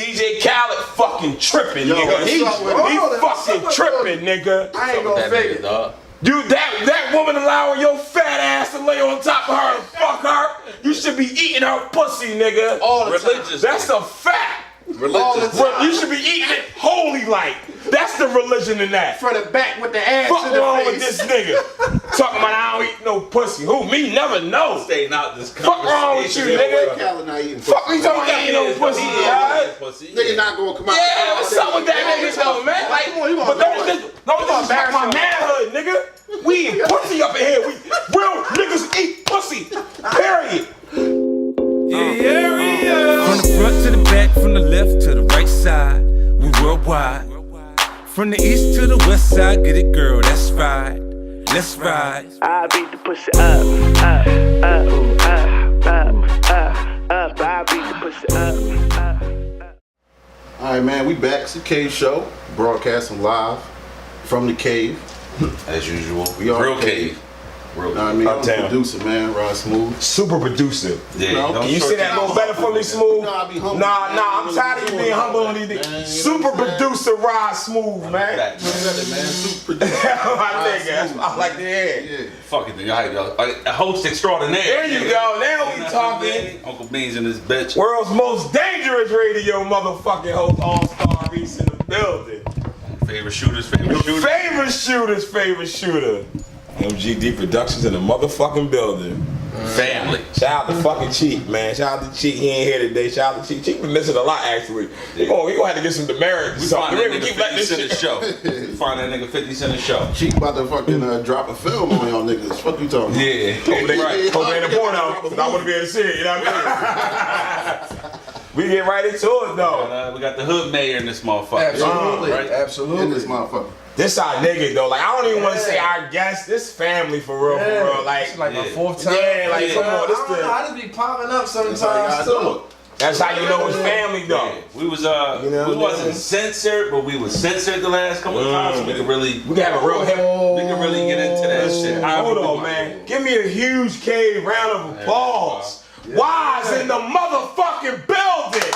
DJ Khaled fucking tripping, nigga. He fucking tripping, nigga. I ain't gonna fake it, dog. Dude, that woman allowing your fat ass to lay on top of her and fuck her, you should be eating her pussy, nigga. All the time. That's a fact. Religious. You should be eating it holy like. That's the religion in that. Front and back with the ass Fuck in the wrong face. with this nigga? Talking about I don't eat no pussy. Who? Me? Never know. Staying out this Fuck wrong with you, nigga? Fuck you talking about I ain't no pussy, guys? Nigga not gonna come out. Yeah, what's up with that nigga though, man? Like, but don't disrespect my manhood, nigga. We eat pussy up in here. We real niggas eat pussy. Period. From the front to the back, from the left to the right side, we worldwide. From the east to the west side, get it, girl, that's right. Let's ride. I beat the pussy up, ooh, up. I beat the pussy up. All right, man, we back. It's the Cave Show, broadcasting live from the cave. As usual. We are Real cave. I mean, I'm the producer, man, Rod Smooth. Super producer. Yeah. Can you say that a little better for me, Smooth? No, I be humble. Nah, I'm tired of you being humble on these things. Super producer Rod Smooth, man. Man, super producer. My nigga, that's what I like to hear. Yeah. Fuck it, nigga. A host extraordinaire. There you go. Now we talking. Uncle Beans in this bitch. World's most dangerous radio motherfucking host, All-Star Reese in the building. Favorite shooters, favorite shooter. Favorite shooter. MGD Productions in the motherfucking building. Family. Shout out to fucking Cheek, man. Shout out to Cheek. He ain't here today. Shout out to Cheek. Cheek been missing a lot, actually. We gonna have to get some demerits. We find that nigga 50 Cent a show. We find that nigga 50 Cent a show. Cheek about to fucking drop a film on y'all niggas. Fuck you talking about? Yeah. Hope they in the porno, because I want to be able to see it, you know what I mean? We get right into it, though. We got the hood mayor in this motherfucker. Absolutely. Right? Absolutely. In this motherfucker. This our nigga, though. Like, I don't even want to say our guest. This family, for real, for real. Like, It's like my fourth time. Yeah, like, come on. This I just be popping up sometimes, too. That's how you know it's family, though. Yeah. We was we wasn't censored, but we was censored the last couple of times. So we could really We can have a real hip. we can really get into that shit. Hold on, man. Give me a huge cave round of applause. Wyse in the motherfucking building.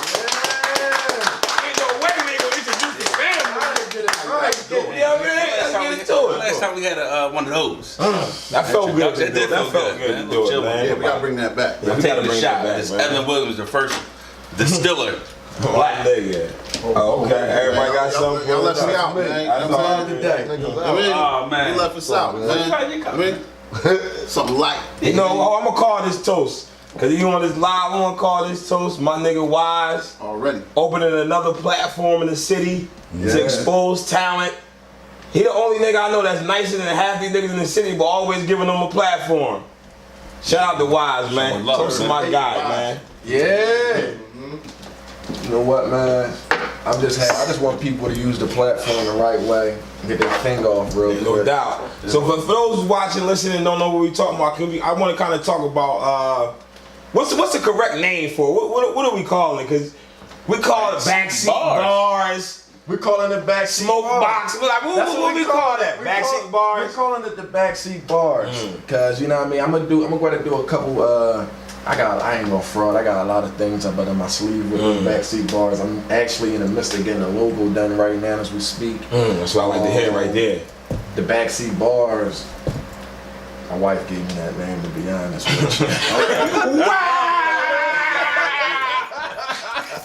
Ain't no way we ain't gonna introduce the family. You know what I mean? Let's get into it. Last time we had one of those. That felt good. That did feel good, man. to do it, man. Yeah, we gotta bring that back. Yeah, I'm we gotta taking a bring shot. that back, This man. Evan Williams, the first distiller. Black nigga. Oh, okay. Everybody got something. Y'all left me out, man. That's all today. Oh, man. You left us out, man. I mean, something light. You know, I'm gonna call this toast. Cause you on this live, I'm gonna call this toast. My nigga Wyse Already. opening another platform in the city to expose talent. He the only nigga I know that's nicer than half these niggas in the city, but always giving them a platform. Shout out to Wyse, man. love, Toast to man. my guy, man. Yeah. You know what, man? I just want people to use the platform the right way and get their thing off real quick. No doubt. So for those watching, listening, and don't know what we talking about, I want to kind of talk about what's the correct name for it? What are we calling it? Because we call it backseat bars. We're calling it backseat Smoke bars. box. Like, what we call that? Backseat bars. We're calling it the backseat bars. Cause you know what I mean. I'm gonna go ahead and do a couple. I ain't gonna fraud. I got a lot of things up under my sleeve with the backseat bars. I'm actually in the midst of getting a logo done right now as we speak. That's what I like to hear right there. The backseat bars. My wife gave me that name, to be honest with you.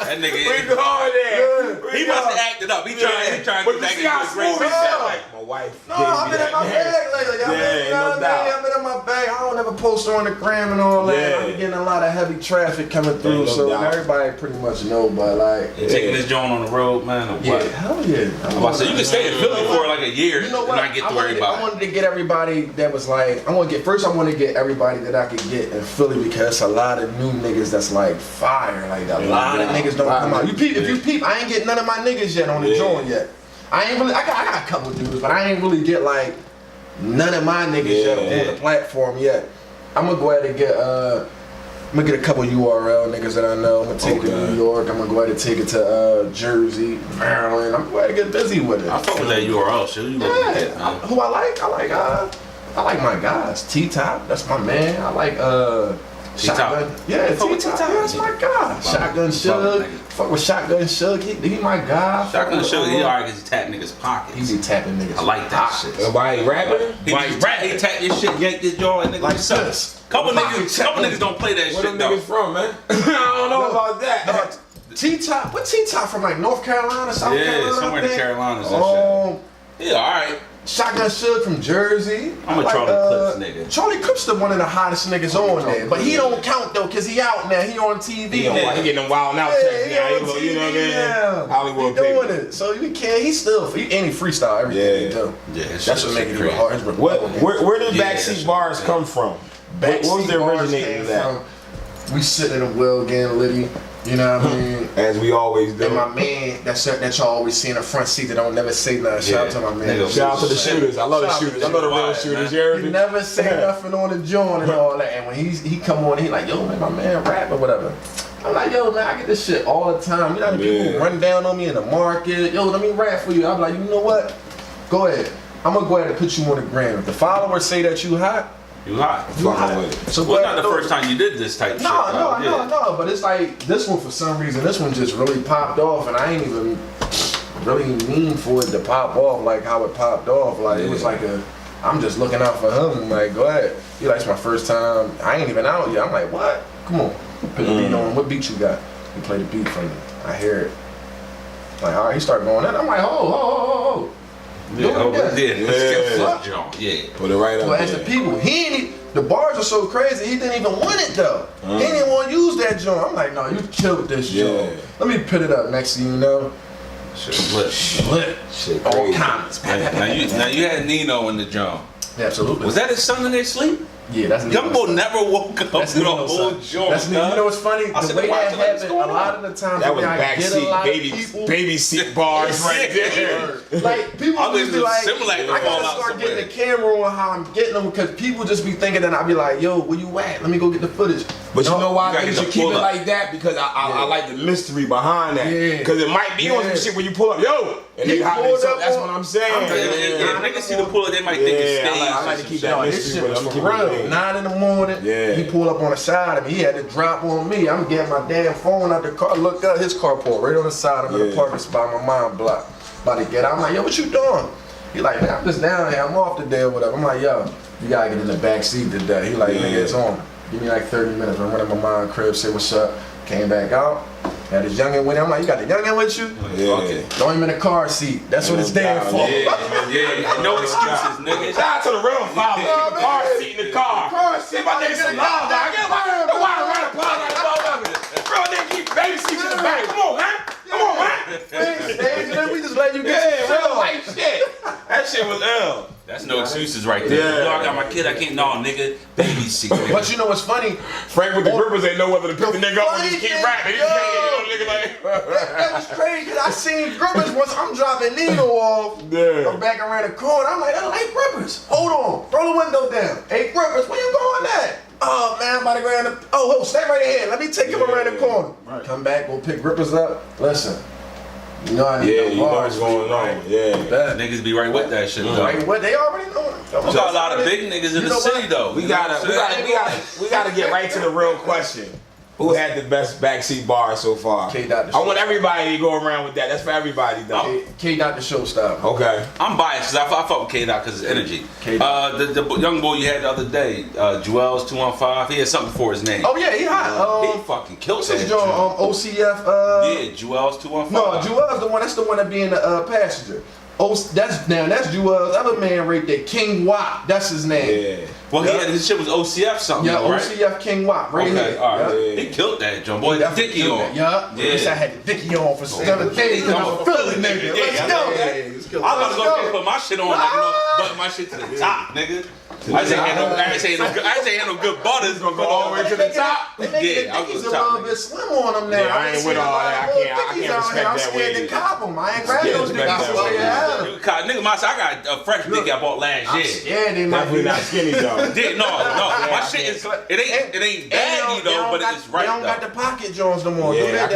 That nigga. We going there. He must have acted up. He trying to get back into the great like my wife. No, I've been in my bag lately. I've been in my bag. I don't ever post on the gram and all that. Yeah. I'm getting a lot of heavy traffic coming through, so everybody pretty much know. But like, taking this joint on the road, man. Or what? Hell yeah. So you can stay in Philly for like a year You know and what? not get to worry about I wanted to get everybody that was like, I want to get everybody that I could get in Philly because a lot of new niggas that's like fire. Like a lot of niggas don't come out. If you peep, I ain't get none of my niggas yet on the joint yet. I got a couple dudes, but I ain't really get like none of my niggas yet on the platform yet. I'm gonna go ahead and get I'm gonna get a couple URL niggas that I know. I'm gonna take it to New York. I'm gonna go ahead and take it to Jersey, Maryland. I'm going to get busy with it. I fuck with that URL shit. You Who I like my guys. T-Top, that's my man. I like Shotgun. Yeah, T-Top, that's my guy. Shotgun Shug, Fuck with Shotgun Suge, he my guy. Shotgun Suge, he already gets tap niggas' pockets. He be tapping niggas. I like that shit. Why he rapping? He tap your shit, yank this jaw, and niggas Like suck. this. Couple niggas don't play that Where shit them though. niggas from, man? I don't know about that. T-Top, what T-Top from like North Carolina, South Carolina? Yeah, somewhere in the Carolinas and shit. Yeah, alright. Shotgun Suge from Jersey. I'm a Charlie Clips nigga. Charlie Clips the one of the hottest niggas on there, but he don't count though, cause he out now. He on TV. He getting them wild out checks now. You know what I mean? Yeah. Hollywood he doing people. it. So you can't. He still and he freestyle everything he do. Yeah, That's what make it even hard. Where did backseat bars come from? What was the originating of that? We sitting in a well getting litty. You know what I mean? As we always do. And my man, that y'all always see in the front seat that don't never say nothing. Shout out to my man. Shout out to the shooters. I love the shooters. I love the real shooters. You heard He me? never say nothing on the joint and all that. And when he come on, he like, yo man, my man rap or whatever. I'm like, yo man, I get this shit all the time. You know how many people run down on me in the market? Yo, let me rap for you. I'm like, you know what? Go ahead. I'm gonna go ahead and put you on the gram. If the followers say that you hot, you hot. You hot. So well, it's not the first time you did this type shit. No. But it's like this one for some reason. This one just really popped off, and I ain't even really mean for it to pop off like how it popped off. Like it was like I'm just looking out for him. Like go ahead. He like it's my first time. I ain't even out yet. I'm like what? Come on, put the beat on. What beat you got? He play the beat for me. I hear it. Like all right, he start going in. I'm like ho. Yeah. Put it right up there. As the people, the bars are so crazy, he didn't even want it though. He didn't want to use that joint. I'm like, no, you killed this joint. Let me put it up next thing you know. Shit. All kinds. Now you had Nino in the joint. Yeah, absolutely. Was that his son in their sleep? Yeah, that's Young boy never woke up with a whole joint. That's you know what's funny? The way that happened, a lot of the times that was backseat baby seat bars right there. Like people just be like, I gotta start getting the camera on how I'm getting them because people just be thinking that I'll be like, yo, where you at? Let me go get the footage. But you know why they should keep it like that? Because I like the mystery behind that. Because it might be on some shit when you pull up, yo, and they hop this up. That's what I'm saying. If niggas see the pull up, they might think it's staged. I like to keep that mystery. This shit was for real. 9 in the morning, he pulled up on the side of me. He had to drop on me. I'm getting my damn phone out the car. Look up his carport right on the side. I'm in the parking spot. My mom block. About to get out. I'm like, yo, what you doing? He like, man, I'm just down here. I'm off today or whatever. I'm like, yo, you gotta get in the back seat today. He like, nigga, it's on. Give me like 30 minutes. I'm running my mom's crib, say what's up. Came back out. Had his youngin' with him. I'm like, you got the youngin' with you? Yeah. Throw him in the car seat. That's what it's there for. Yeah. No excuses, nigga. Shout out to the real father. The car seat in the car. Car seat. My nigga some love, dog. Get the water around the pond like a motherfucker. Bro, nigga keep baby seats in the back. Come on, man. Come on, man. We just let you get real life shit. That shit was ill. That's no excuses right there. Yo, I got my kid, I can't, no, nigga. Baby seat. But you know what's funny? Frank with the grippers ain't know whether to pick the nigga up or just keep rapping. He nigga like. That was crazy because I seen grippers once. I'm dropping Nino off. I'm back around the corner. I'm like, hey, grippers. Hold on. Throw the window down. Hey, grippers, where you going at? Oh, man, I'm about to go around the. Oh, stay right here. Let me take him around the corner. Right. Come back, go pick grippers up. Listen. You know I need you know what's going on. Yeah. Niggas be right with that shit, though. Right, what they already know. We got a lot of big niggas in the city, though. We gotta get right to the real question. Who had the best backseat bar so far? I want everybody to go around with that. That's for everybody, though. K-Dot the showstopper. Okay. I'm biased because I fuck with K-Dot because his energy. The young boy you had the other day, Joel's 215, he had something for his name. Oh, yeah, he hot. He fucking killed that. What's OCF? Yeah, Joel's 215. No, Joel's the one. That's the one that be in the passenger. That's Joel's other man right there, King Wop. That's his name. Yeah. Well, his shit was OCF something. Yeah, right? OCF King Wop. Right here. All right. Yeah. He killed that, John boy. Dickie on. Yeah. I had the Dickie on for another day because I'm a Philly nigga. Let's go. I was gonna put my shit on, like, button my shit to the top, nigga. I just ain't had no good butters. Gonna go all the way to the top. Yeah, I was a little bit slim on them now. Yeah, I ain't with all that. I can't respect that. I'm scared to cop them. I ain't grabbing those niggas. I got a fresh dick I bought last year. Yeah, they might definitely not skinny though. No, my shit is it ain't baggy though, but it's right. They don't got the pocket Jones no more. Yeah, I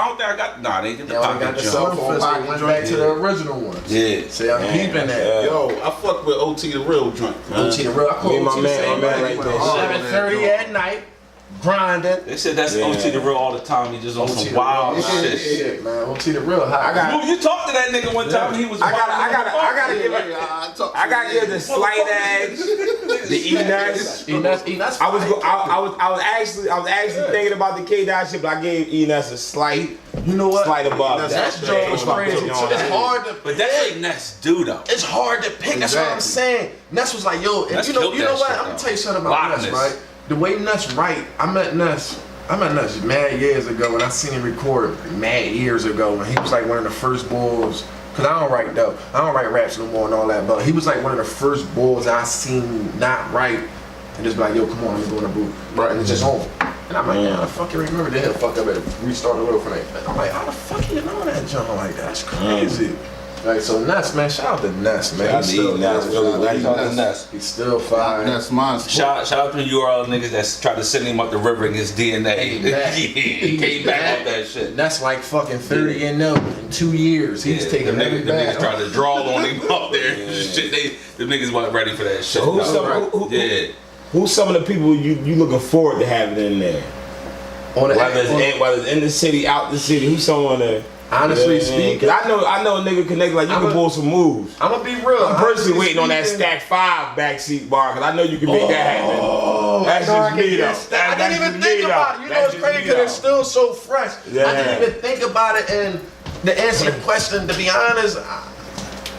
don't think I got. Nah, they get the pocket Jones. Went back to the original ones. Yeah. See, I'm peeping that. Yo, I fuck with OT the real joint. OT the real. I call my OT the man same right there. 7:30 at night. grinding. They said that's OT the real all the time. He just on some wild shit. Man, OT the real. You talked to that nigga one time. He was. I gotta give the slight edge. The Enes. I was actually thinking about the K-Dot shit, but I gave Enes a slight. You know what? Slight above. That's Jones crazy. So it's hard to. But that's like Ness do though. It's hard to pick. That's what I'm saying. Ness was like, yo, and you know what? I'm gonna tell you something about Ness, right? The way Ness right, I met Ness mad years ago, and I seen him record mad years ago when he was like one of the first bulls. Cause I don't write raps no more and all that, but he was like one of the first bulls I seen not write and just be like, yo, come on, let me go in the booth. Right. And it's just on. And I'm like, man, how the fuck you remember that? He'll fuck up and restart the world for that. I'm like, how the fuck you know that jump like that? That's crazy. Like, so Ness, man, shout out to Ness, man. He's still He's still fine. Ness mine. Shout out to URL niggas that's tried to send him up the river and his DNA. Came back off that shit. That's like fucking 30 and 0 in 2 years. He's taking the niggas tried to draw on him up there. Shit, the niggas weren't ready for that shit. Who's some of the people you looking forward to having in there? Whether it's in the city, out the city, who's someone there? Honestly speaking, I know a nigga connect like you can pull some moves. I'm gonna be real. I'm personally waiting on that Stack 5 backseat bar because I know you can make that happen. That's just me though. I didn't even think about it. You know it's crazy because it's still so fresh. Yeah. I didn't even think about it, and to answer the question, to be honest,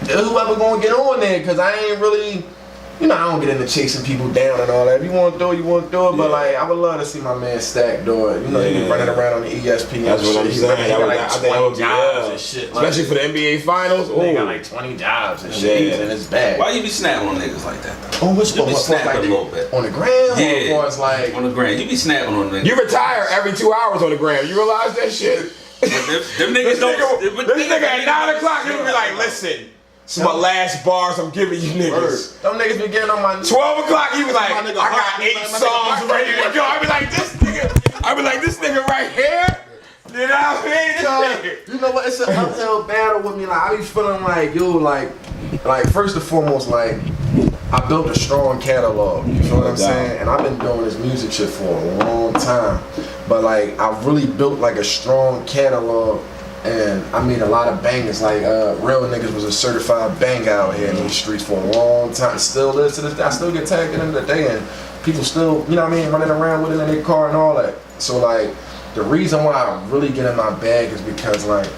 whoever gonna get on there because I ain't really. You know, I don't get into chasing people down and all that. If you want to do it, you want to do it. But like, I would love to see my man Stack do it. You know, he be running around on the ESPN. That's what I'm saying. He got like 20 jobs and shit. Especially for the NBA Finals. He got like 20 jobs and shit, and it's bad. Why you be snapping on niggas like that though? Oh, which you one? be snapping like a little bit on the gram. Yeah, or like on the gram. You be snapping on niggas. You retire every 2 hours on the gram. You realize that shit? Them niggas don't. This nigga at 9 o'clock, he'll be like, listen. This is my last bars I'm giving you niggas. Them niggas be getting on my 12 o'clock, he was like, I got 8 songs ready to go. I be like, this nigga right here. You know what I mean? You know what? It's an uphill battle with me. Like I be feeling like, yo, like first and foremost, like I built a strong catalog. You know what I'm saying? And I've been doing this music shit for a long time. But like I've really built like a strong catalog. And I mean a lot of bangers, like Real Niggas was a certified bang out here in these streets for a long time. Still is to this day. I still get tagged in the day and people still, you know what I mean, running around with it in their car and all that. So like the reason why I really get in my bag is because like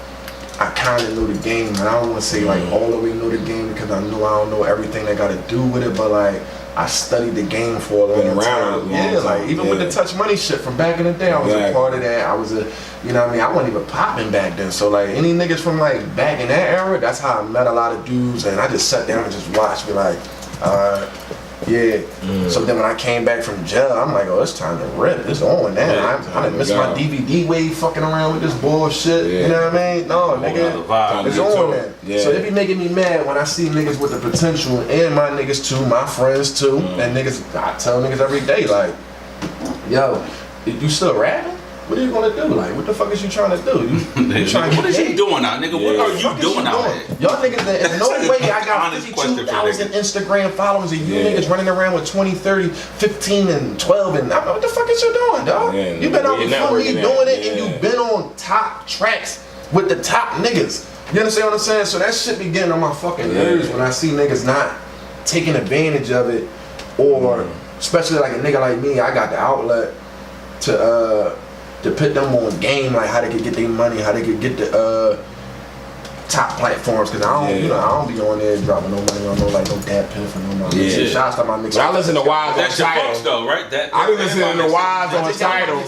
I kinda know the game, and I don't wanna say like all the way know the game because I know I don't know everything that gotta do with it, but like I studied the game for a long time. Yeah, like even with the Touch Money shit from back in the day, I was a part of that. I was a, you know what I mean? I wasn't even popping back then. So like any niggas from like back in that era, that's how I met a lot of dudes, and I just sat down and just watched, be like, So then when I came back from jail, I'm like, oh, it's time to rip. It's on now. I done missed my DVD wave fucking around with this bullshit. You know what I mean? No, nigga, it's on now. So it be making me mad when I see niggas with the potential, and my niggas too, my friends too, and niggas, I tell niggas every day, like, yo, you still rapping? What are you gonna do? Like, what the fuck is you trying to do? You trying to what is you doing out, nigga? What are you doing out here? Y'all niggas, in no way I got 52,000 Instagram followers and you niggas running around with 20, 30, 15, and 12 and what the fuck is you doing, dog? You been out before me doing it and you been on top tracks with the top niggas. You understand what I'm saying? So that shit be getting on my fucking nerves when I see niggas not taking advantage of it, or especially like a nigga like me, I got the outlet to put them on game, like how they could get their money, how they could get the top platforms, cause I don't, you know, I don't be on there dropping no money on no like no dad piff or no money. Shouts to my niggas. I listen to Wise on Tidal though, right? I be listening to Wise on Tidal.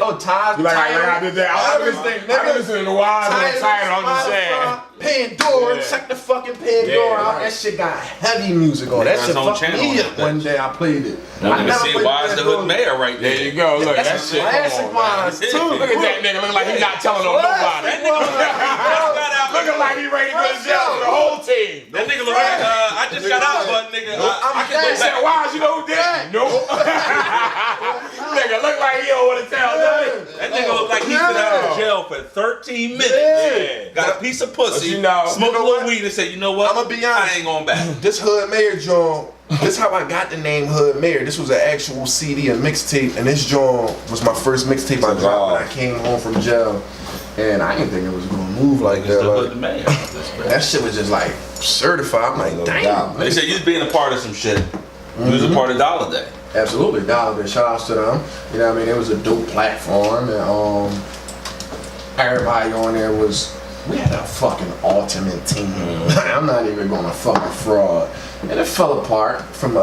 Oh, Tidal. Like I did that. I be listening to Wise on Tidal. I'm just saying. Pandora, check the fucking Pandora out. That shit got heavy music on. That shit fucked me up one day. I played it. I never see Wise the Hood Mayor right there. There you go. Look, that shit. Classic Wise too. Look at that nigga. Looking like he's not telling on nobody. Looking like he ready to go to jail for the whole team. That nigga look like I just got out, but nigga, I can go back. Wise, you know who did that? Nope. Nigga look like he don't want to tell nothing. That nigga look like he's been out of jail for 13 minutes. Got a piece of pussy. You know, smoke a little weed and say, you know what? I'm gonna be honest. I ain't going back. This Hood Mayor John, This is how I got the name Hood Mayor. This was an actual CD, a mixtape, and this joint was my first mixtape I dropped when I came home from jail. And I didn't think it was gonna move like that. Like, that shit was just like certified. I'm like, damn. They said you was being a part of some shit. You was a part of Dollar Day. Absolutely, Dollar Day. Shout outs to them. You know what I mean? It was a dope platform, and everybody on there was. We had a fucking ultimate team. I'm not even gonna fucking fraud. And it fell apart from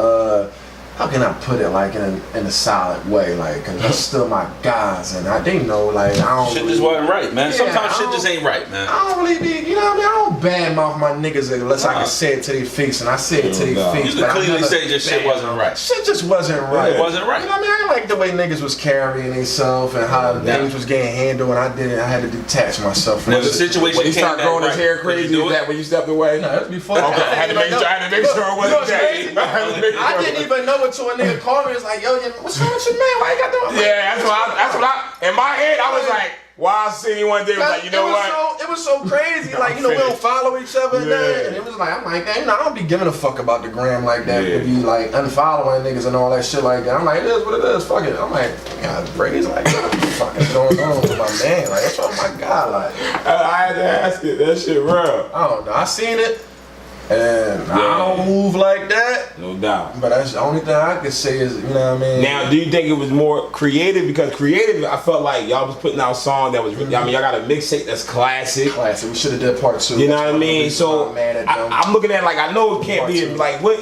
how can I put it, like in a solid way, like, cause that's still my guys, and they know, like, I don't. Shit just wasn't right, man. Sometimes shit just ain't right, man. I don't really be, you know what I mean? I don't badmouth my niggas unless I can say it to their face, and I say it to their face. You can clearly say this shit wasn't right. Shit just wasn't right. It wasn't right. You know what I mean? I didn't like the way niggas was carrying themselves and how things was getting handled, and I had to detach myself from the situation. When he started growing his hair crazy, is that when you stepped away? No, that's before. Okay, I had to make sure it wasn't Jay. I didn't even know until a nigga called me. It's like, yo, what's wrong with your man? Why you got doing? Yeah, that's what I. In my head, I was like, why I seen you one day? Was like, you know what? It was so crazy. Like, you know, we don't follow each other, and it was like, I'm like, damn, I don't be giving a fuck about the gram like that. To be like unfollowing niggas and all that shit like that. I'm like, it is what it is. Fuck it. I'm like, God, Brady's like, what the fuck is going on with my man? Like, that's what my God, like. I had to ask it. That shit real. I don't know. I seen it. And I don't move like that. No doubt. But that's the only thing I can say is, you know what I mean? Now, do you think it was more creative? Because creative, I felt like y'all was putting out a song that was, I mean, y'all got a mixtape that's classic. Classic. We should have did part 2. You know what I mean? So, I'm looking at it like, I know it can't be, like, what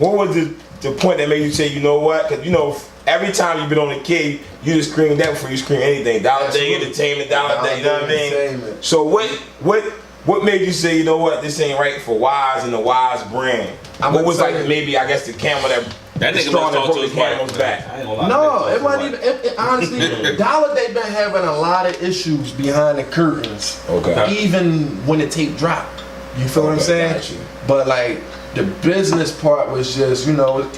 was the point that made you say, you know what? Because, you know, every time you've been on the kid, you just scream that before you scream anything. Dollar Day Entertainment, Dollar Day, you know what I mean? So, what made you say, you know what, this ain't right for Wyse and the Wyse brand? What was like maybe, I guess, the camel that nigga straw must that talk to broke his the camel's wife, back? No, it wasn't even, honestly, Dollar Day been having a lot of issues behind the curtains. Okay. Even when the tape dropped. You feel what I'm saying? But like, the business part was just, you know,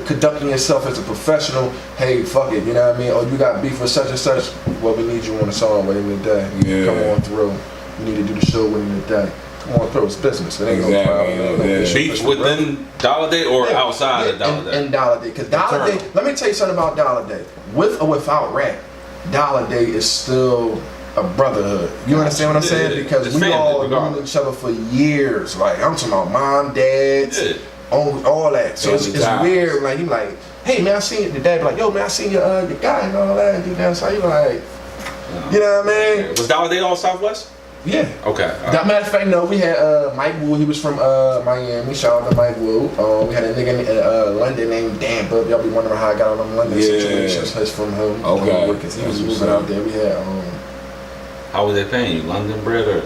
conducting yourself as a professional, hey, fuck it, you know what I mean? Oh, you got beef with such and such, well, we need you on the song within the day. Yeah. Come on through. You need to do the show within the day. Come on through, it's business. It ain't no problem. Beef within Dollar Day or outside of Dollar Day? And Dollar Day. Because Dollar Day, let me tell you something about Dollar Day. With or without rap, Dollar Day is still a brotherhood. You understand what I'm saying? Because we all known each other for years. Like, I'm talking about mom, dads, all that. So it's weird. Like, you like, hey man, I seen you. The dad be like, yo man, I seen your guy and all that. And that's how you like, you know what I mean? Was Dollar Day all Southwest? Yeah. Okay. Matter of fact, no, we had Mike Wood. He was from Miami. Shout out to Mike Wood. We had a nigga in London named Dan Bub. Y'all be wondering how I got on them London situations. That's from him. Okay. Because he was moving out there. We had How was they paying you? London bread or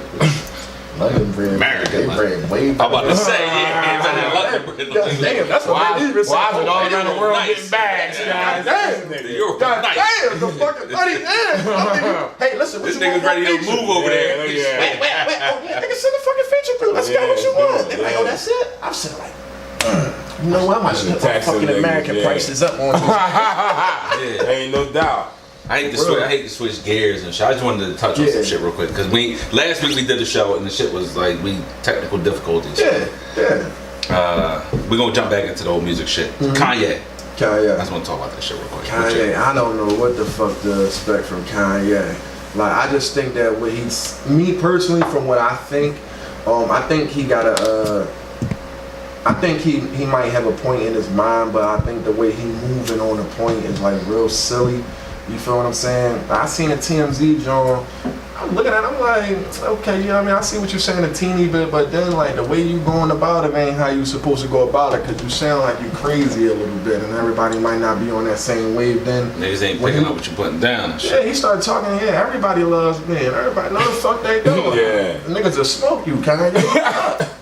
London bread? American bread. Way I'm about to say, London bread. Damn, that's what they need. Why been all around the world getting bags, guys? You're nice. Damn, the fucking money. Hey, listen, This nigga's ready to move over there. Wait. Nigga, send the fucking feature through. Let's go. What you want? They're like, oh, that's it. I'm sitting like, you know what? I might put my fucking American prices up on this. Ain't no doubt. I hate to switch gears and shit. I just wanted to touch on some shit real quick because last week we did the show and the shit was like technical difficulties. We're gonna jump back into the old music shit. Kanye. I just want to talk about that shit real quick. Kanye, I don't know what the fuck to expect from Kanye. Like, I just think that what me personally, from what I think he got I think he might have a point in his mind, but I think the way he moving on the point is like real silly. You feel what I'm saying? I seen a TMZ John. I'm looking at it, I'm like, okay, you know what I mean? I see what you're saying a teeny bit, but then like the way you going about it ain't how you supposed to go about it, because you sound like you crazy a little bit, and everybody might not be on that same wave then. Niggas ain't picking up what you putting down and shit. Yeah, he started talking, everybody loves me, and everybody know the fuck they doing. The niggas just smoke you, Kanye.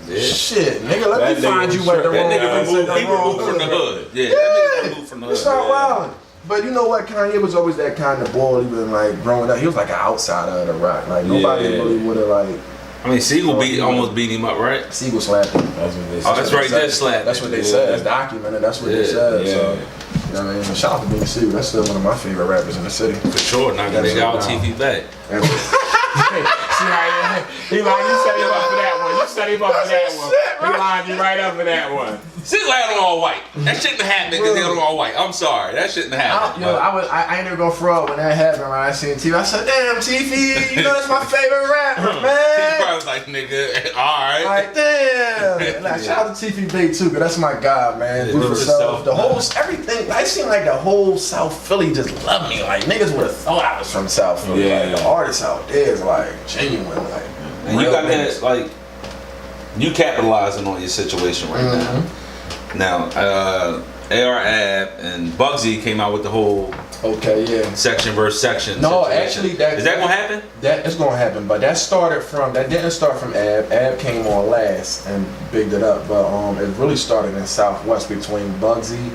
Shit, nigga, let me find you at the wrong. That nigga removed from the hood. Yeah, that nigga removed from the hood. Start wilding. But you know what, Kanye was always that kind of boy, even like growing up. He was like an outsider of the rock. Like nobody really would have like. I mean, Siegel almost beat him up, right? Siegel slapped him. That's what they said. Oh, that's right, they slapped. That's what they said. That's documented. That's what they said. So, you know what I mean? Shout out to Beanie Siegel. That's still one of my favorite rappers in the city. For sure. Now they got TV back. See how he like, you set him up for that one. You set set him up for that one. He lined you right up for that one. She had on all white. That shouldn't have happened because they had on all white. I'm sorry. That shouldn't have happened. I ain't never gonna fraud when that happened. When I seen TV, I said, "Damn, TV, you know that's my favorite rapper, man." He probably was like, "Nigga, all right." Like, damn. Like, shout out to TV Big too, cause that's my guy, man. Yeah, Dude, for so, the whole nice. everything. I seem like the whole South Philly just loved me. Like niggas would have thought I was from South Philly. Yeah. Like, the artists out there is like genuine, like. And you real got niggas. that, like, you capitalizing on your situation right now. Now, AR-Ab and Bugsy came out with the whole Okay, yeah. section versus section. No, situation. actually, is that gonna happen? That is gonna happen, but that didn't start from Ab. Ab came on last and bigged it up, but it really started in Southwest between Bugsy,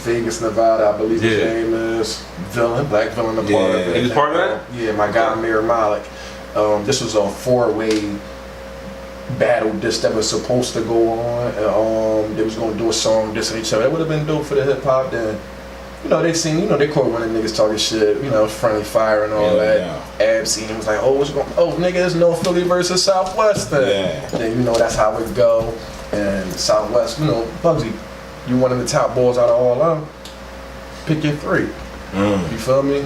Vegas, Nevada, I believe his name is Villain, Black Villain, the part of it. He was part of that? Yeah, my guy Amir Malik. This was a four-way battle disc that was supposed to go on. They was gonna do a song dissing each other. It would have been dope for the hip hop then. You know, they seen, you know, they caught one of the niggas talking shit, you know, friendly fire and all that. Ab seen him, was like, oh, what's going on? Oh, nigga, there's no Philly versus Southwest then. Then, you know, that's how it go. And Southwest, you know, Bugsy, you one of the top boys out of all of them. Pick your three. You feel me?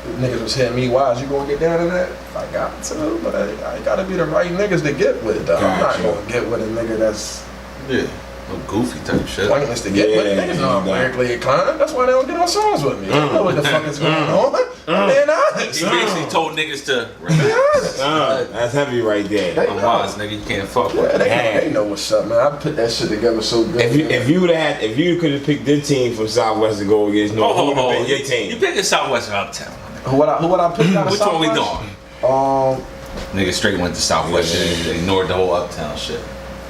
Niggas was hitting me, wyise, you gonna get down to that? I got to, but I gotta be the right niggas to get with, though. I'm not gonna get with a nigga that's no goofy type shit. pointless to get with. Niggas know I'm lyrically inclined. That's why they don't get on songs with me. They know what the fuck is going on. I'm being honest. He basically told niggas to Be honest. That's heavy right there. They I'm know. wyise, nigga. You can't fuck with Yeah, it. they know what's up, man. I put that shit together so good. If you could have picked this team from Southwest to go against North, who would have been your team? You picking Southwest or Uptown? Who would I pick out of Which one we Southwest? doing? Nigga straight went to Southwest and they ignored the whole Uptown shit.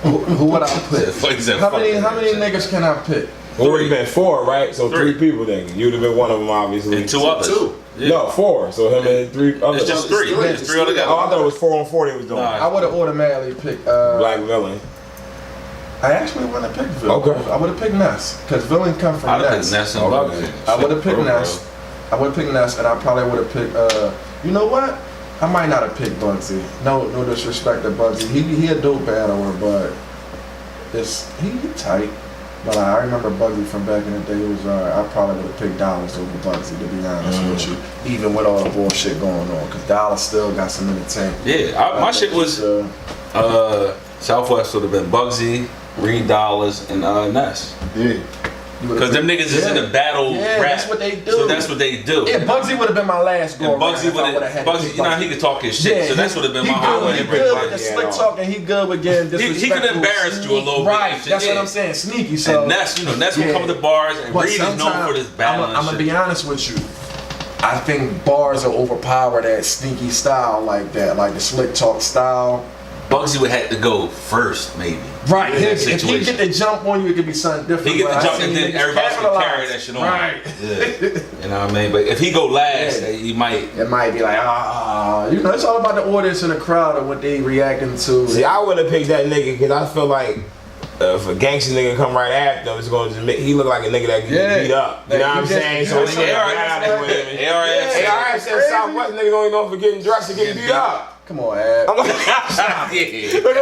Who would I pick? He said, How fuck many that shit. niggas can I pick? It would have been 4, right? So Three. 3 people then. You'd have been one of them, obviously. And 2 others. Yeah. No, 4. So him and 3 others. It's just 3. It's 3 other guys. Oh, I thought it was 4 on 4 they was doing. Nah. I would have automatically picked. Black Villain. I actually would have picked Villain. Okay. I would have picked Ness because Villain come from I'd have Ness. picked Ness and Bugsy. I would have picked Shit, Ness. I would have picked Ness, and I probably would have picked. You know what? I might not have picked Bugsy. No disrespect to Bugsy. He a dope battler, but he tight. But I remember Bugsy from back in the day. It was I probably would have picked Dollars over Bugsy, to be honest with you. Even with all the bullshit going on, because Dollars still got some in the tank. Yeah, my shit was Southwest would have been Bugsy, Reed Dollars, and Ness. Yeah. Because them niggas is in the battle rap. That's what they do. So that's what they do. Yeah, Bugsy would have been my last go. And Bugsy would have, Bugsy, you know how he could talk his shit. So that's would have been my whole He good with the slick talk, and he good with getting disrespectful. He could embarrass you a little bit. Right, that's what I'm saying. Sneaky. So and Ness, Ness will come to the bars, and but Reed is known for this battle. I'm gonna be honest with you. I think bars are overpower that sneaky style like that, like the slick talk style. Bugsy would have to go first, maybe. Right. If he get the jump on you, it could be something different. He get the but jump I and seen then niggas everybody can capitalize. carry that shit on. Right. Yeah. You know what I mean? But if he go last, he might. It might be like, it's all about the audience and the crowd and what they reacting to. See, I would have picked that nigga because I feel like if a gangster nigga come right after him, it's going to he look like a nigga that can get beat up. You know what I'm saying? So it's ARS said Southwest niggas only known for getting dressed and getting beat up. Come on, Ab. Look at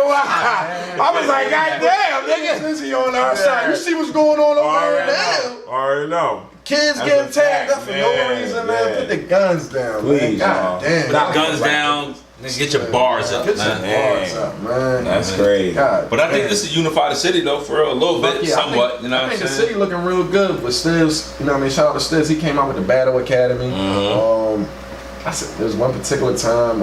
why. I was like, God damn, nigga. Listen, you on our side. You see what's going on over there now. Already know. Kids That's getting a tagged fact, up for man. no reason, man. Yeah. Put the guns down, man. Please, God damn. Put the guns down. Nigga, get your bars up, Get your man. bars up, man. That's crazy. God But I think damn. this is unify the city though, for real, a little bit, Yeah, somewhat. You know I what I'm think the saying? city looking real good, but Stiz, you know what I mean? Shout out to Stiz. He came out with the Battle Academy. I said there was one particular time,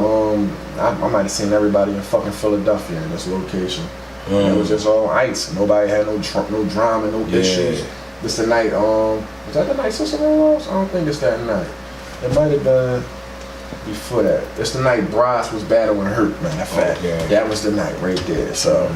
I might have seen everybody in fucking Philadelphia in this location. And it was just all ice. Nobody had no drama, no issues. This the night, was that the night Sister Rose? I don't think it's that night. It might have been before that. It's the night Bryce was battling Hurt, matter of fact. That was the night right there. So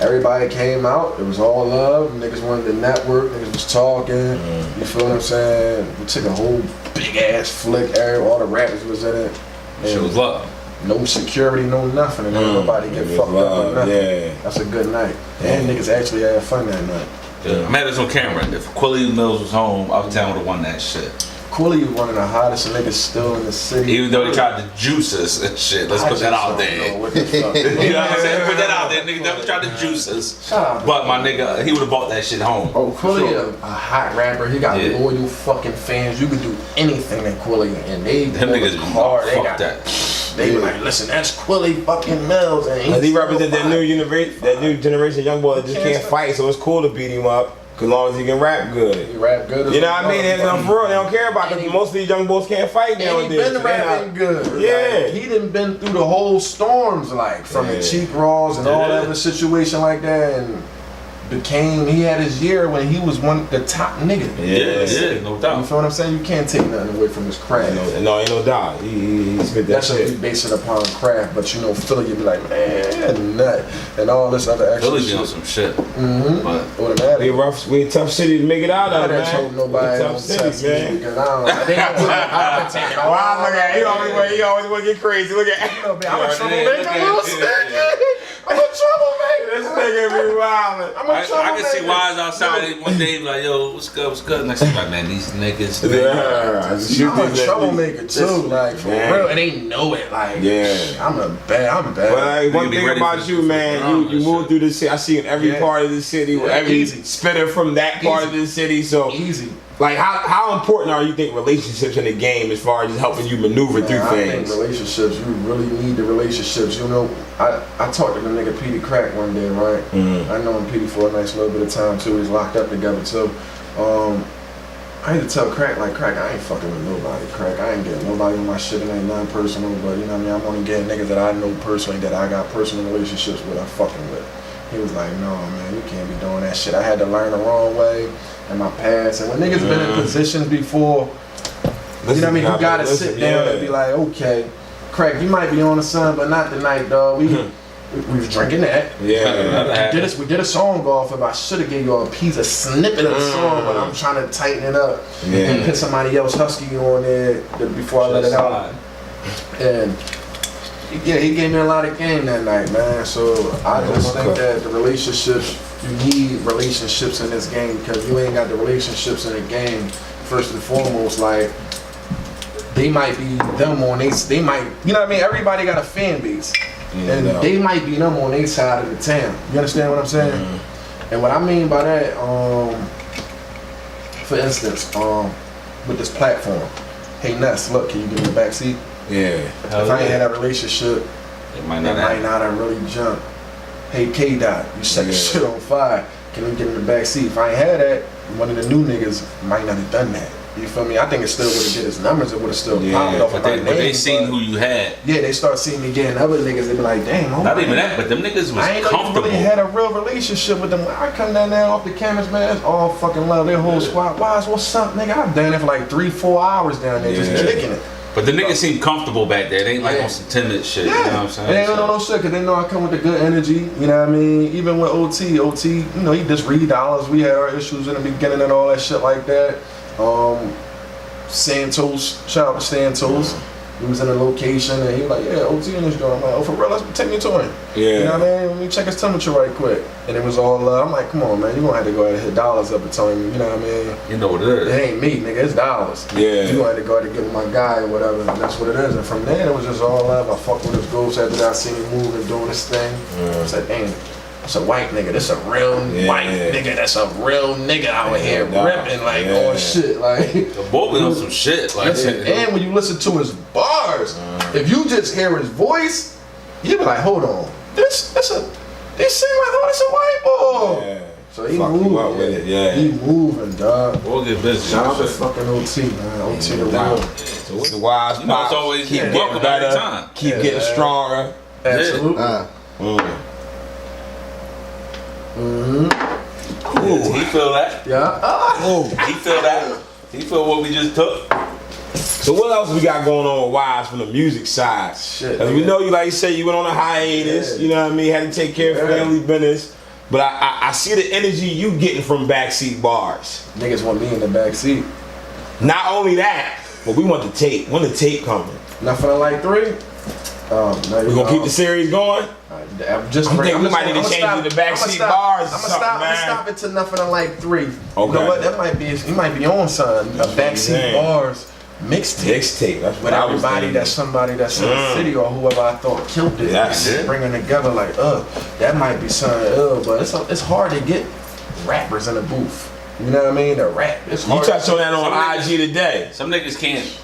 everybody came out. It was all love. Niggas wanted to network. Niggas was talking. You feel what I'm saying? We took a whole big ass flick. All the rappers was in it. Shit was love. No security, no nothing, and nobody get fucked up with nothing. Yeah. That's a good night. And niggas actually had fun that night. Yeah. I'm had this on camera. If Quilly Mills was home, Uptown would have won that shit. Quilly one of the hottest niggas still in the city. Even though they tried to juice us and shit. Let's put that out there. What the fuck. You know what I'm saying? Put that out there. Nigga never tried to juice us. But my nigga, he would have bought that shit home. Oh, Quilly a hot rapper. He got Yeah. loyal fucking fans. You could do anything in Quilly, and they Them work niggas be hard. They fuck got that. They be like, listen, that's Quilly fucking Mills, and Cause he represent that new generation young boy that just can't fight, so it's cool to beat him up. As long as he can rap good. He rap good. You know what I mean? And for real, they don't care about because most of these young boys can't fight And he nowadays. been rapping good. Yeah. Like, he done been through the whole storms, like from the cheek raws and all that other situation like that, and he had his year when he was the top nigga. Yeah, no doubt. You feel what I'm saying? You can't take nothing away from his craft. No, ain't no doubt. He spit that That's what we shit. base it upon craft, but you know, Philly, you be like, man, nut, and all this other extra Philly be shit. on some shit. Mm-hmm. We Automatic. we a tough city to make it out I of, didn't man. hope nobody We a don't tough city, test me man. because I don't take it all. Wow, look at he always want to get crazy. Look at I'm a troublemaker, Yeah, little sticky. I'm a troublemaker. this nigga be wildin'. I'm a I troublemaker. can see Wise outside one day like, yo, what's good? Next time, like, man, these niggas. Yeah, I'm a troublemaker too, like for Yeah. real, and they know it. Like, Yeah. I'm bad. But like, one You be thing ready about for you, this man, round you and move shit. through the city. I see in every Yeah. part of the city, Yeah, every easy. spitter from that part of the city. So, Easy. like, how important are you think relationships in the game as far as just helping you maneuver through Man, I things? think relationships, you really need the relationships. You know, I talked to the nigga Petey Crack one day, right? I know him Petey for a nice little bit of time too. He's locked up together too. I had to tell Crack, like, Crack, I ain't fucking with nobody, Crack. I ain't getting nobody on my shit. It ain't non-personal, but you know what I mean? I'm only getting niggas that I know personally, that I got personal relationships with, I'm fucking with. He was like, no, man, you can't be doing that shit. I had to learn the wrong way in my past. And when niggas been in positions before, you know what I mean? You gotta sit down and be like, okay, Crack, you might be on the sun, but not tonight, dog. We was drinking that. Yeah. We did a song off of. I should have gave you a piece, a snippet of the song, but I'm trying to tighten it up and put somebody else husky on there before I let it out. And yeah, he gave me a lot of game that night, man. So I just think that the relationships, you need relationships in this game, because you ain't got the relationships in the game. First and foremost, like, they might be them on they might, you know what I mean? Everybody got a fan base. And they might be them on their side of the town. You understand what I'm saying? And what I mean by that, for instance, with this platform, hey Ness, look, can you give me the back seat? Yeah. If I ain't had that relationship, It might it not might happen. not have really jumped. Hey K-Dot, you set the shit on fire. Can you get in the back seat? If I ain't had that, one of the new niggas might not have done that. You feel me? I think it still would have did his numbers. It would have still popped off. But they seen who you had. Yeah, they start seeing me getting other niggas. They be like, damn. Not even that, but them niggas was I ain't know you comfortable. really had a real relationship with them. I come down there off the cameras, man. That's all fucking love. Their whole squad. Wise, what's up, nigga? I'm down there for like 3-4 hours down there just kicking it. But the niggas seem comfortable back there. They ain't like on some timid shit. Yeah. You know what I'm saying? They ain't no shit, because they know I come with the good energy. You know what I mean? Even with OT, you know, he just read dollars. We had our issues in the beginning and all that shit like that. Santos, shout out to Santos. We was in a location and he was like, yeah, OT in this joint. I'm like, oh, for real, let's take me to him. Yeah. You know what I mean? Let me check his temperature right quick. And it was all, I'm like, come on, man, you gonna have to go ahead and hit dollars up and tell him, you know what I mean? You know what it is. It ain't me, nigga, it's dollars. Yeah. You gonna have to go ahead and get with my guy or whatever, and that's what it is. And from there, it was just all love. I fucked with his ghost after that. I seen him moving, doing this thing. I said, damn. That's a white nigga. That's a real white nigga. That's a real nigga out here ripping like on shit. Like The boy was on some shit. Like, and when you listen to his bars, if you just hear his voice, you be like, hold on, this sing like, oh, it's a white boy. Yeah. So he Fuck you moving, up with it, yeah. He moving, dog. Boy get busy. Shout out to Shit. fucking OT, man. OT the real. So what's the wise You know, it's pops? always keep welcome getting every better, time. keep getting stronger. Absolutely. Ooh, he feel that. Yeah. He feel that. He feel what we just took. So what else we got going on with Wise from the music side? Shit, Cause we know you, like you said, you went on a hiatus. Yeah. You know what I mean? Had to take care of family business. But I see the energy you getting from backseat bars. Niggas want me in the back seat. Not only that, but we want the tape. When the tape coming? Not for the like 3. We gonna keep the series going? I'm we might need to change the backseat bars or something, man. I'm gonna stop it to nothing than like 3. Okay. You know what? That might be, you might be on something. A backseat bars mixtape. That's what with I was everybody thinking. that's somebody that's in the city or whoever I thought killed it. Yes. Bringing together like, that might be something, but it's hard to get rappers in the booth. You know what I mean? The rap. It's You hard. touched on that on IG today. Some niggas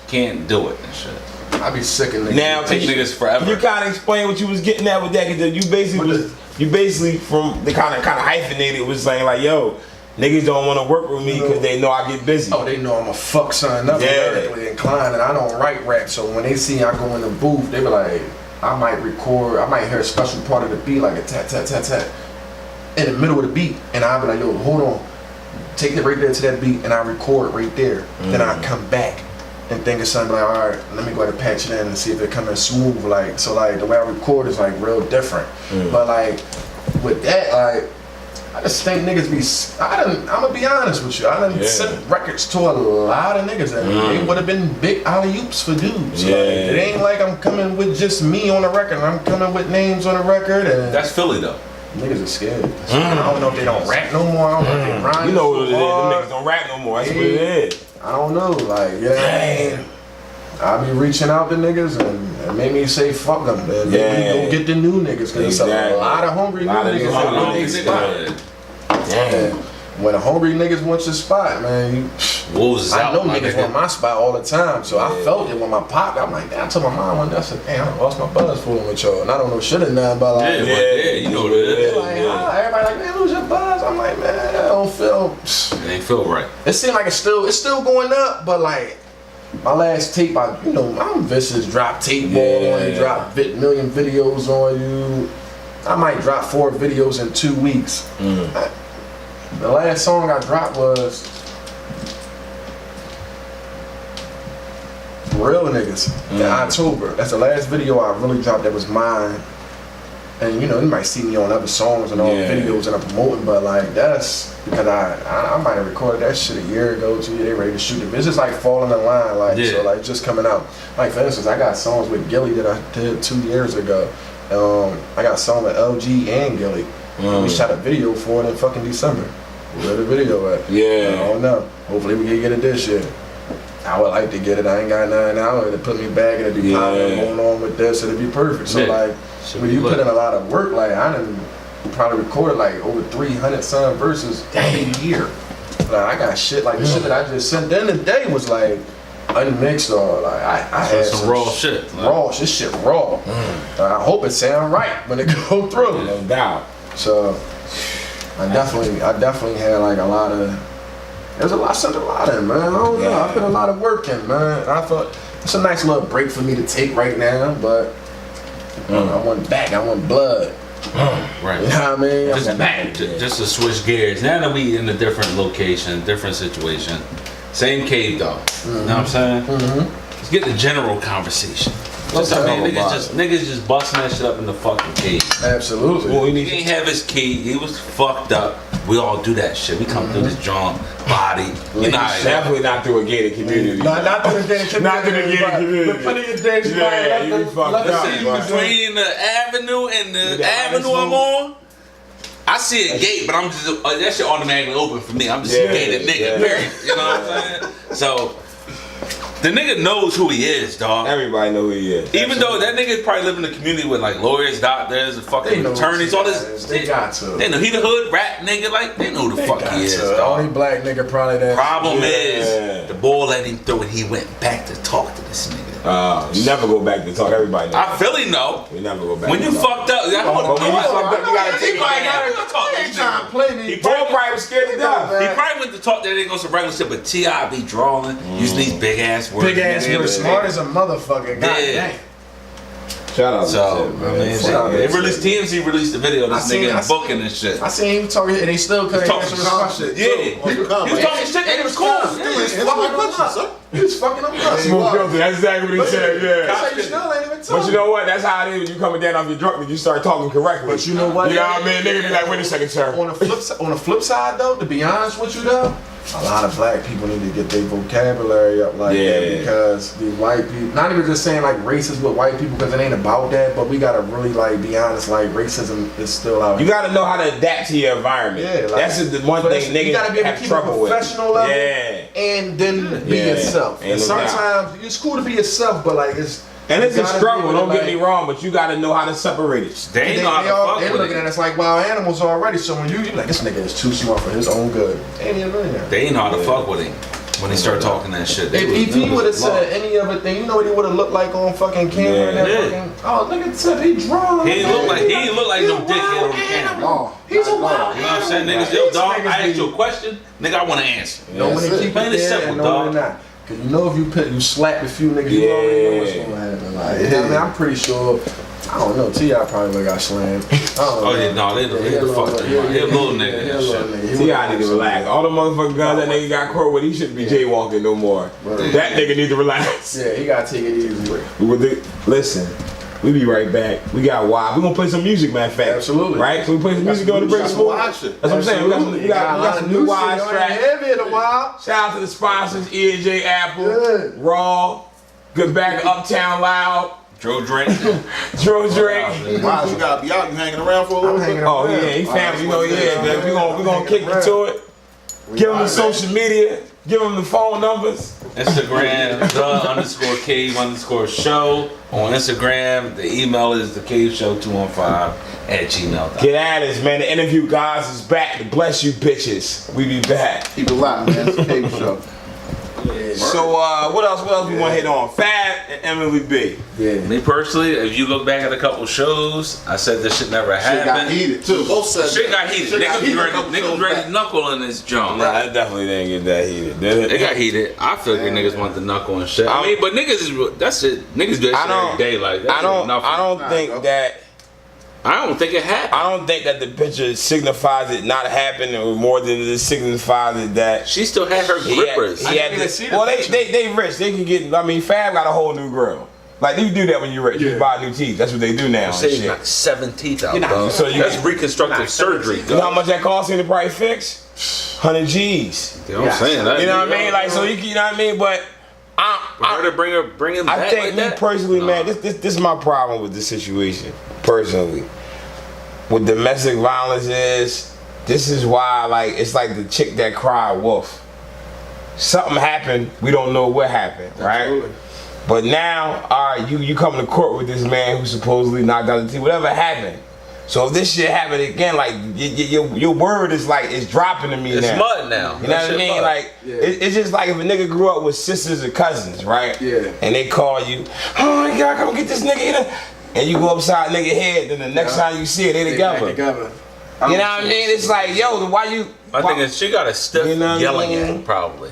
can't do it and shit. I be sick of niggas. Now, Take niggas forever. You kind of explain what you was getting at with that, because you basically from the kind of hyphenated was saying like, yo, niggas don't want to work with me because they know I get busy. Oh, they know I'm a fuck son up lyrically inclined, and I don't write rap. So when they see I go in the booth, they be like, I might hear a special part of the beat, like a tat tat tat tat, in the middle of the beat, and I'll be like, yo, hold on, take it right there to that beat, and I record right there. Then I come back and think of something like, all right, let me go ahead and patch it in and see if it coming smooth. Like, so like the way I record is like real different. But like with that, like I just think niggas be. I'm gonna be honest with you. I done sent records to a lot of niggas, and they would have been big alley-oops for dudes. Yeah. Like, it ain't like I'm coming with just me on the record. I'm coming with names on the record, and That's Philly though. niggas are scared. I don't know if they don't rap no more. I don't know if they grind. You know what it is. so Them hard. niggas don't rap no more. That's what it is. I don't know, like, you know what I mean? I be reaching out to niggas and it made me say fuck them, man. Maybe go get the new niggas, cause it's a lot of hungry new niggas that need their spot. And when the hungry niggas want your spot, man, I know niggas want my spot all the time, so I felt it when my pop. I'm like, damn, I told my mom one day, I said, damn, I lost my buzz fooling with y'all, and I don't know shit or nothing about like, you know what it is. like, everybody like, man, lose your buzz. I'm like, man, I don't feel. It ain't feel right. It seemed like it's still going up, but like my last tape, I'm vicious. Drop tape ball on you, drop million videos on you. I might drop 4 videos in 2 weeks. The last song I dropped was Real Niggas in October. That's the last video I really dropped that was mine. And you know, you might see me on other songs and all videos that I'm promoting, but like that's because I might have recorded that shit a year ago, 2 years, they ready to shoot it. It's just like falling in line, like so like just coming out. Like for instance, I got songs with Gilly that I did 2 years ago. I got a song with LG and Gilly. We shot a video for it in fucking December. Where the video at? I don't know. Hopefully we can get it this year. I would like to get it. I ain't got nothing out. It'll put me back and it'll be popping going on with this. It'll be perfect. So like, when you put in a lot of work, like I done probably recorded like over 300 some verses a year. Like I got shit like the shit that I just sent in today was like unmixed or like I had some raw shit. This shit raw. I hope it sound right when it go through. No doubt. So I definitely had like a lot of. I sent a lot in, man. I don't know. I put a lot of work in, man. I thought it's a nice little break for me to take right now, but I want back. I want blood. Right. You know what I mean? Just to switch gears. Now that we in a different location, different situation, same cave though. You know what I'm saying? Let's get the general conversation. Niggas just busting that shit up in the fucking cave. Absolutely. Well, he ain't have his key. He was fucked up. We all do that shit. We come through this joint, body. You know how it is. Definitely not through a gated community. Not through the gated community. Not through the gated community. But plenty of days you be fucked up. Between the avenue and the avenue I'm on, I see a gate, but I'm just that shit automatically open for me. I'm just a gated nigga. Period. You know what I'm saying? So the nigga knows who he is, dog. Everybody know who he is. Even though that nigga probably live in the community with like lawyers, doctors, and fucking attorneys, all this. They got to. They know he the hood rap nigga. Like they know who the fuck he is. The only black nigga probably that. Problem is the boy let him through and he went back to talk to this nigga. You never go back to talk. Everybody knows. I feel he know. We never go back. When you fucked up, but when you fucked up, you gotta take it down. He trying to play me. He probably was scared to death. He probably went to talk that nigga on some regular shit, but T.I. be drawing, using these big ass words. Big ass words, smart as a motherfucker. God damn. Shout out so, to TMZ released the video of this nigga booking and shit. I seen him talking, and they still couldn't answer his question. Yeah, he was talking shit, and it was cool. Answer my question, sir. You was fucking them up. Smooth filter. That's exactly what he said. Yeah. So you still ain't even But talking. you know what? That's how it is when you coming down off your drunk and you start talking correctly. But you know what? You know what I mean? Nigga be like, wait a second, sir. On the flip side, though, to be honest with you, though, a lot of black people need to get their vocabulary up like that because the white people, not even just saying like racist with white people because it ain't about that, but we gotta really like be honest, like racism is still out. You gotta know how to adapt to your environment. Yeah, like, that's the one thing niggas you gotta be able to have keep trouble a with. professional level, Yeah. and then be yourself. Ain't And no sometimes it's cool to be yourself, but like it's. And it's you a gotta struggle, be able to, don't get like- me wrong, but you gotta know how to separate it. They ain't know how to fuck They're with looking at it. us like wild animals already. So when you like, this nigga is too smart for his own good. Ain't even really that. They ain't know how to fuck with him when they start talking that shit. If he would have said any other thing, you know what he would have looked like on fucking camera and that Yeah. fucking. Oh, nigga said he drunk. He ain't look like no dickhead on the camera. No, he's a wild. You know what I'm saying? Niggas, yo, dog, I asked you a question, nigga, I wanna answer. No one That's to it. keep Plain it and there simple, and no dog. one not. Cause you know if you slap a few niggas, you already know what's gonna happen. Like, you know what I mean, I'm pretty sure. I don't know. T.I. probably would've got slammed. I don't Oh know. yeah, no, they the fuck them. He a little nigga and shit. T.I. need to relax. All the motherfucking guns that nigga got caught with, he shouldn't be jaywalking no more. That nigga need to relax. Yeah, he gotta take it easy. Listen, we be right back. We got Why. We gonna play some music, man. Fact. Absolutely. Right? So we play some music on the break. That's what I'm saying. We got some new Wyise tracks. Heavy in a while. Shout out to the sponsors, E&J Apple, Good. Raw, Good Back Uptown Loud, Joe Drake. Drew Drake. Why you gotta be out? You hanging around for a little bit? Oh yeah, he family, you know, yeah. We gonna kick into it. Give him the social media. Give them the phone numbers. Instagram, the_cave_show. On Instagram, the email is thecaveshow215@gmail.com. Get at us, man. The interview guys is back to bless you bitches. We be back. Keep it locked, man. It's a cave show. So what else we want to hit on? Fab and Emily B. Yeah. Me personally, if you look back at a couple shows, I said this shit never Shit got happened. heated too. Both said Shit got heated. Shit got heated. Niggas ready to knuckle in this junk. Nah, it definitely didn't get that heated, did it? It got heated. I figured niggas want the knuckle and shit. I mean, but niggas is that's it. Niggas do that shit every day. Like that I don't think that. I don't think it happened. I don't think that the picture signifies it not happening, or more than it signifies it that She still had her grippers. Well, they rich. They can get. I mean, Fab got a whole new grill. Like you do that when you're rich. You buy new teeth. That's what they do now. Say And you shit. knocked 7 teeth out, You know, bro. so you That's get- reconstructive surgery. You know how much that costs him to probably fix? 100 G's. You know what I'm saying? You know what I mean? Like so you know what I mean? But For her to bring him back I think like me that? personally, man, this is my problem with this situation. Personally, what domestic violence is, this is why like it's like the chick that cried wolf. Something happened, we don't know what happened, right? Absolutely. But now, all right, you come to court with this man who supposedly knocked out the teeth. Whatever happened. So if this shit happened again, like your word is like it's dropping to me It's now. mud now. You know what I mean? Like it's just like if a nigga grew up with sisters or cousins, right? Yeah. And they call you, oh my God, come get this nigga in. And you go upside nigga head. Then the next time you see it, they together. You know what I mean? It's like, yo, why you? I think she got a stiff You know what I yelling mean? at him, probably.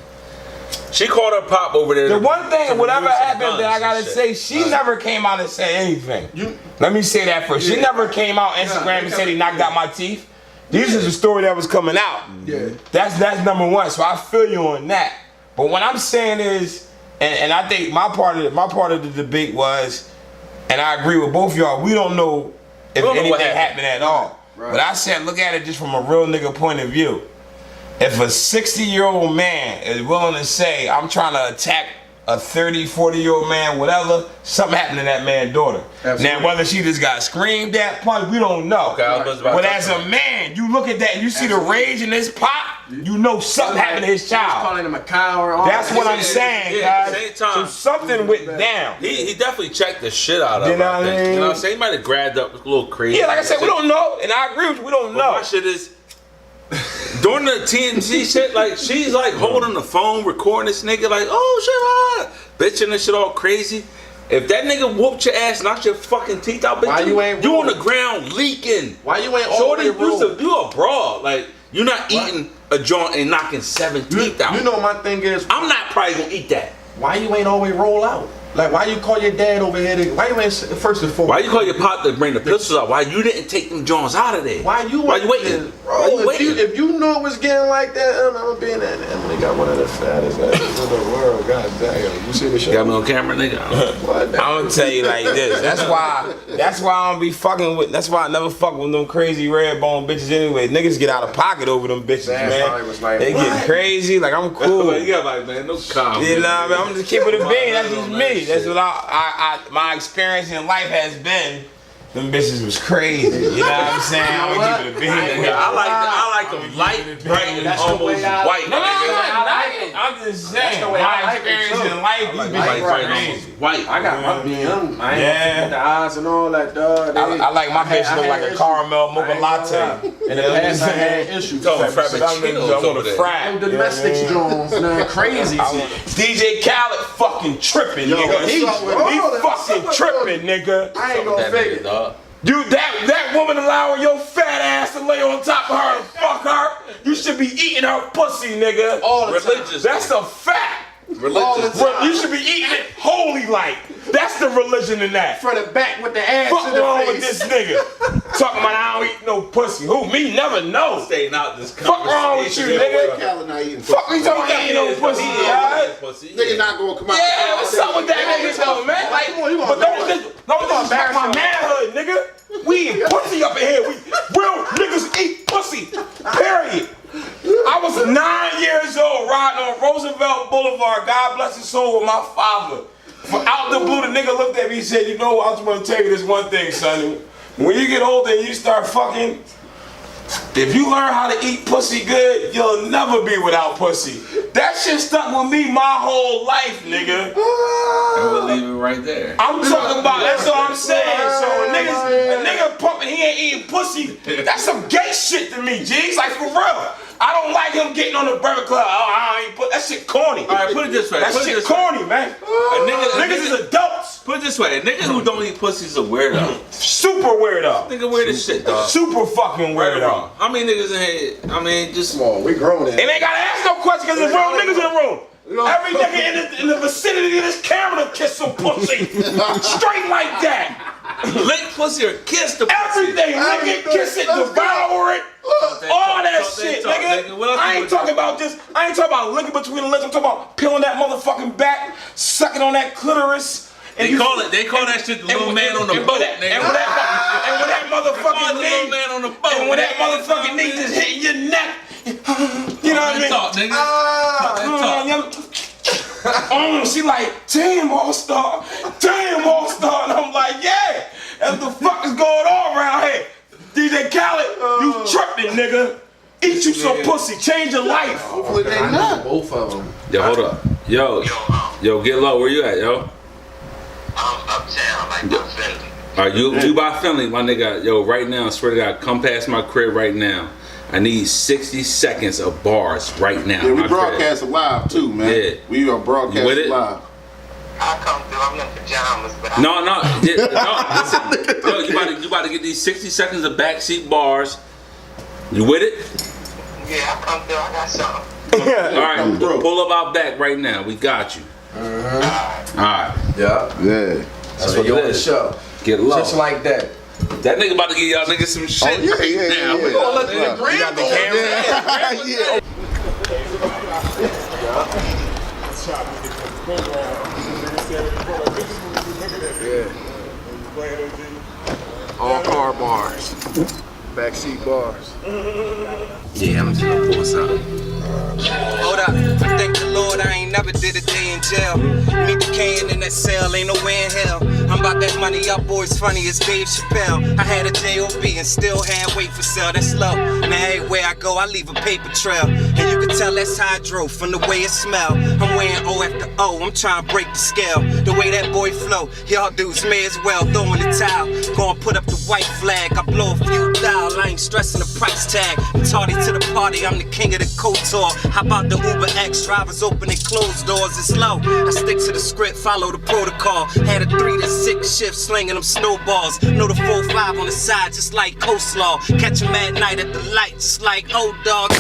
She called her pop over there. The one thing, to whatever remove some happened, that I guns gotta and say, shit. she never came out and said anything. Let me say that first. She never came out on Instagram and said he knocked out my teeth. This is a story that was coming out. Yeah. That's number one. So I feel you on that. But what I'm saying is, and I think my part of the debate was, and I agree with both y'all, we don't know if don't know what anything happened at all. Right. But I said, look at it just from a real nigga point of view. If a 60-year-old man is willing to say, I'm trying to attack a 30, 40-year-old man, whatever, something happened to that man's daughter. Absolutely. Now, whether she just got screamed at, punched, we don't know. Okay, I was about But to as talk a about man, you look at that and you see the rage in this pop, you know something happened to his child. Calling him a coward. That's what I'm saying, Yeah, guys. same time. So something went down. He definitely checked the shit out of You her. know I what I think. mean? You know what I'm saying? He might have grabbed up a little crazy. Yeah, like I said, we don't know, and I agree with you, we don't But know. my shit is during the TMZ shit, like she's like holding the phone, recording this nigga, like, oh shit, bitching and shit all crazy. If that nigga whooped your ass, knocked your fucking teeth out, bitch, Why you ain't you on rolled? the ground leaking. Why you ain't all Shorty, the way rolled? you a broad. Like you're not eating a joint and knocking 7 teeth out. You know my thing is, I'm not probably gonna eat that. why you ain't always roll out? Like, why you call your dad over here? Why you ain't first and foremost? Why you call your pop to bring the pistols out? Why you didn't take them Jones out of there? Why you waiting? Bro, Why you waiting? if you knew it was getting like that, I'm being that nigga got one of the fattest asses in the world. God damn, you see the show? Got me on camera, nigga. What? I'm gonna tell you like this. That's why I don't be fucking with. That's why I never fuck with them crazy red bone bitches anyway. Niggas get out of pocket over them bitches, man. Was like, they get crazy. Like I'm cool. You got like, man, no comment. You know what I mean? I'm just keeping it a bean. That's just me. That's what my experience in life has been. Them bitches was crazy. You know what I'm saying? I'm gonna keep it a bean. I like them light, bright, and almost white. No, I'm just saying. My experience in life, these bitches White, crazy. white. I got my BM. I ain't the eyes and all that, dog. I like my bitch look like a caramel mocha latte. In the past, I had issues. I'm on the frat. Domestics Jones, man, crazy. DJ Khaled fucking tripping, nigga. He fucking tripping, nigga. I ain't gonna fake it. You that woman allowing your fat ass to lay on top of her and fuck her, you should be eating her pussy, nigga. All the Religious. That's a fact. Religious. You should be eating it holy like. That's the religion in that. Front and back with the ass Fuck in the wrong face. with this nigga? Talking about I don't eat no pussy. Who? Me? Never know. Staying out this Fuck wrong with you, nigga? Fuck me talking about eating no pussy, guys. Nigga not gonna come out. Yeah, what's up with that nigga though, man? Like, but don't disrespect my manhood, nigga. We eat pussy up in here. Real niggas eat pussy. Period. I was 9 years old riding on Roosevelt Boulevard, God bless his soul, with my father. Out the blue, the nigga looked at me and said, you know what, I just want to tell you this one thing, son. When you get older and you start fucking, if you learn how to eat pussy good, you'll never be without pussy. That shit stuck with me my whole life, nigga. And we'll leave it right there. I'm talking about, that's what I'm saying. So a nigga pumping, he ain't eating pussy, that's some gay shit to me, G's. Like, for real. I don't like him getting on the Burger Club. I ain't put that shit corny. All right, put it this way. That shit corny, man. Niggas is adults. Put it this way. A nigga who don't eat pussy is a weirdo. Super weirdo. Nigga weird as shit, dog. Super fucking weirdo. How many niggas in here? I mean, just. Come on, we grown in. And they gotta ask no questions because there's real niggas in the room. Every nigga in the vicinity of this camera to kiss some pussy. Straight like that. Lick pussy or kiss the pussy. Everything. Lick it, kiss it, devour it. All that shit, nigga. I ain't talking about just, I ain't talking about licking between the lips. I'm talking about peeling that motherfucking back, sucking on that clitoris. They call that shit the little man on the boat, nigga. And when that motherfucking knee, little man on the boat. and when that motherfucking knee just hitting your neck, you know what I mean? Talk, nigga. She like, damn, All-Star. And I'm like, yeah, that's the fuck is going on around here. DJ Khaled, you tripping, nigga. Eat you some pussy, change your life. Hopefully they not. Both of them. Yo, hold up. Yo, get low. Where you at, yo? I'm uptown, like by Finley. Alright, you by Finley, my nigga. Yo, right now, I swear to God, come past my crib right now. I need 60 seconds of bars right now. Yeah, we broadcast live too, man. Yeah. We are broadcasting live. I'll come through, I'm in pajamas, but No, listen. Yo, you about to get these 60 seconds of backseat bars. You with it? yeah, I'll come through, I got something. Alright, pull up our back right now. We got you. Alright. Yeah. Yeah. That's what you on the show. Get low. Just like that. That nigga about to give y'all niggas some shit. Yeah. We gonna let the You got the camera? Yeah. All car bars. Backseat bars. Yeah, I'm just gonna pull something. Hold up, I thank the Lord I ain't never did a day in jail. Me decaying in that cell, ain't no way in hell. I'm about that money, y'all boys funny as Dave Chappelle. I had a J.O.B. and still had weight for sale, that's low. Now everywhere I go, I leave a paper trail. And you can tell that's how I drove from the way it smell. I'm weighing O after O, I'm trying to break the scale. The way that boy flow, y'all dudes may as well throw in the towel. Go and put up the white flag, I blow a few thou. I ain't stressing the price tag. I'm tardy to the party, I'm the king of the couture. How about the Uber X drivers open and close doors? It's low. I stick to the script, follow the protocol. Had a 3 to 6 shift slinging them snowballs. Know the 4-5 on the side, just like coleslaw. Catch 'em at night at the light, just like old dogs.